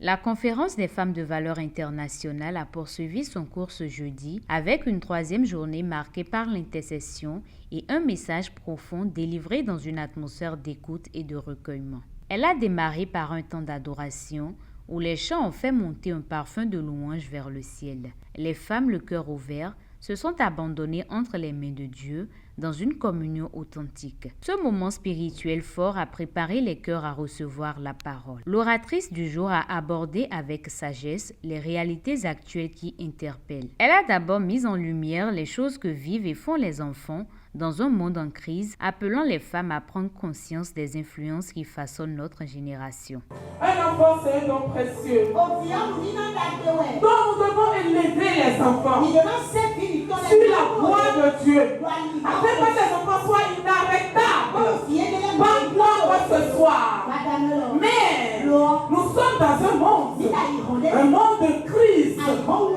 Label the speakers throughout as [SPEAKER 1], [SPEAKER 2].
[SPEAKER 1] La conférence des femmes de valeur internationale a poursuivi son cours ce jeudi avec une troisième journée marquée par l'intercession et un message profond délivré dans une atmosphère d'écoute et de recueillement. Elle a démarré par un temps d'adoration où les chants ont fait monter un parfum de louange vers le ciel. Les femmes, le cœur ouvert, se sont abandonnées entre les mains de Dieu dans une communion authentique. Ce moment spirituel fort a préparé les cœurs à recevoir la parole. L'oratrice du jour a abordé avec sagesse les réalités actuelles qui interpellent. Elle a d'abord mis en lumière les choses que vivent et font les enfants dans un monde en crise, appelant les femmes à prendre conscience des influences qui façonnent notre génération.
[SPEAKER 2] Un enfant, c'est un don précieux. Donc nous devons élever les enfants sur la voie de Dieu. Afin que les enfants soient inarrêtables. Pas quoi que ce soit. Mais nous sommes dans un monde de crise, un monde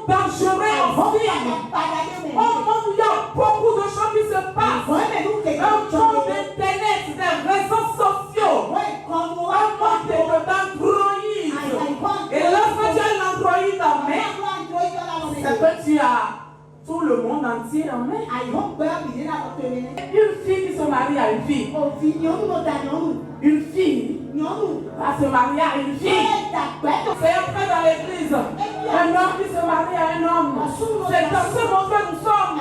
[SPEAKER 2] dangereux aussi. Un monde où il y a beaucoup de choses qui se passent. Un monde d'internet, des réseaux sociaux. Un monde d'Android. Et lorsque tu as l'Android en main, c'est que tu as tout le monde entier en main. Une fille qui se marie à une fille. Une fille va se marier à une fille. C'est un peu dans l'église. Un homme qui se marie à un homme. C'est dans ce monde que nous sommes.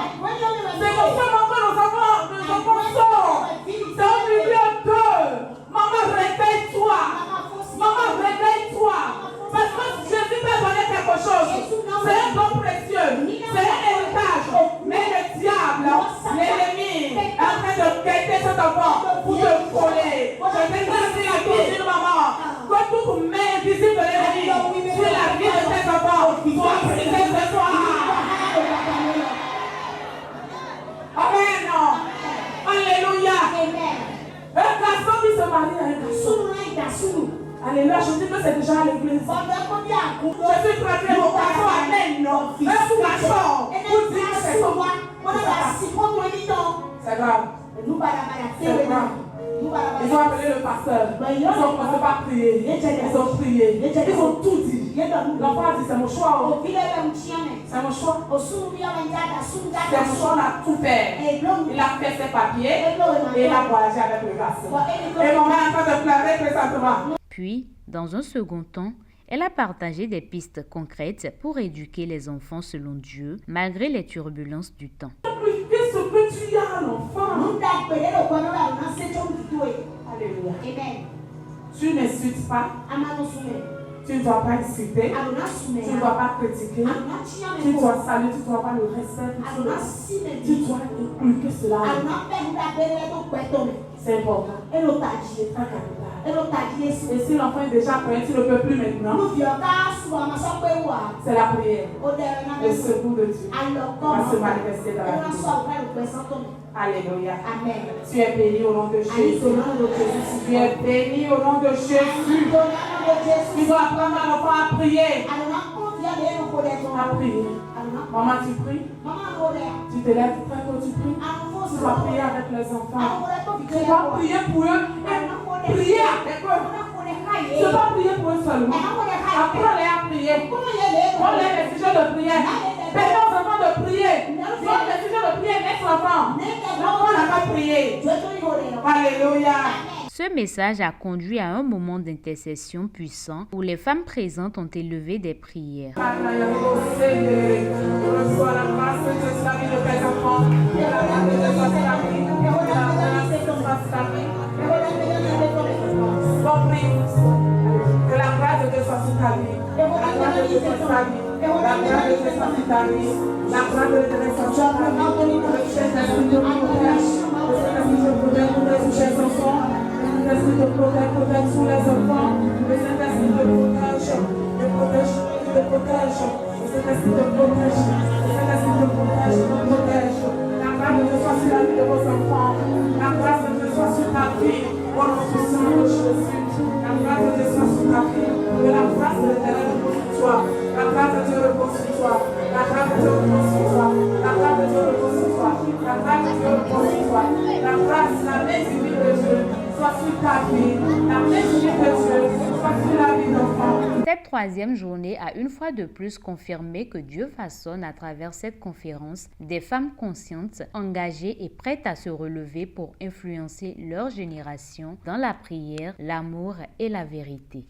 [SPEAKER 2] C'est dans ce monde que nous enfants sont. C'est au milieu d'eux. Maman, réveille-toi. Maman, réveille-toi. Parce que Jésus t'a donné quelque chose. C'est un don précieux. C'est un héritage. Mais le diable, l'ennemi, est en train de quitter cet enfant pour te voler. Je vais te dire, maman, que toute main visible de l'ennemi sur la vie de cet enfant soit brisée ce soir. Amen. Alléluia. Un garçon qui se marie à un garçon. Alléluia, je dis que c'est déjà à l'église. Je suis traité mon garçon, amen. Un garçon, vous dites que c'est moi. C'est grave. C'est grave. Ils ont appelé le pasteur. Ils ont commencé par prier. Ils ont prié. Ils ont tout dit. L'enfant a dit c'est mon choix. C'est mon choix. C'est mon choix, on a tout fait. Il a fait ses papiers et il a voyagé avec le garçon. Et maman est en train de pleurer présentement.
[SPEAKER 1] Puis, dans un second temps, elle a partagé des pistes concrètes pour éduquer les enfants selon Dieu, malgré les turbulences du temps.
[SPEAKER 2] Qu'est-ce que tu as, l'enfant? Alléluia. Tu n'insultes pas. Tu ne dois pas insulter. Tu ne dois pas critiquer. Tu dois saluer, tu ne dois pas le respect. Tu dois inculquer cela. C'est important. C'est très capital. Et si l'enfant est déjà prêt, tu ne peux plus maintenant. C'est la prière. Le secours de Dieu va se manifester dans la vie. Alléluia. Amen. Tu es béni au nom de Jésus. Tu es béni au nom de Jésus. Tu dois apprendre à l'enfant à prier. À prier. Maman, tu pries. Tu te lèves très tôt, tu pries. Tu dois prier avec les enfants. Tu dois prier pour eux et prier avec eux. Tu dois prier pour eux seulement. Apprends-les à prier. Prends-les les sujets de prière. Permets aux enfants de prier. Prends les sujets de prière, laisse l'enfant. L'enfant n'a pas prié. Alléluia.
[SPEAKER 1] Ce message a conduit à un moment d'intercession puissant où les femmes présentes ont élevé des prières.
[SPEAKER 2] Reçois la grâce de la vie de tes enfants. Que la grâce de Dieu soit sur ta vie. La grâce de Dieu soit sur ta vie. La grâce de Dieu soit sur ta vie. La grâce de Dieu soit sur ta vie. Le Saint-Esprit te protège. Le Saint-Esprit te protège sur tes enfants. Le Saint-Esprit te protège sur les enfants. Le Saint-Esprit te protège. Le protège. Le Saint-Esprit te protège. Le Saint-Esprit te protège. Te protège. La grâce de Dieu soit sur la vie de vos enfants. La grâce de Dieu soit sur ta vie. Au nom puissant de Jésus. La grâce de Dieu soit sur ta vie. Que la grâce de l'Éternel repose sur toi. La grâce de Dieu repose sur toi. La grâce de Dieu repose sur toi. La grâce de Dieu repose sur toi. La grâce de Dieu repose sur toi. La grâce, la main divine de Dieu soit sur ta vie. La main divine de Dieu soit sur la vie d'enfant.
[SPEAKER 1] Cette troisième journée a une fois de plus confirmé que Dieu façonne à travers cette conférence des femmes conscientes, engagées et prêtes à se relever pour influencer leur génération dans la prière, l'amour et la vérité.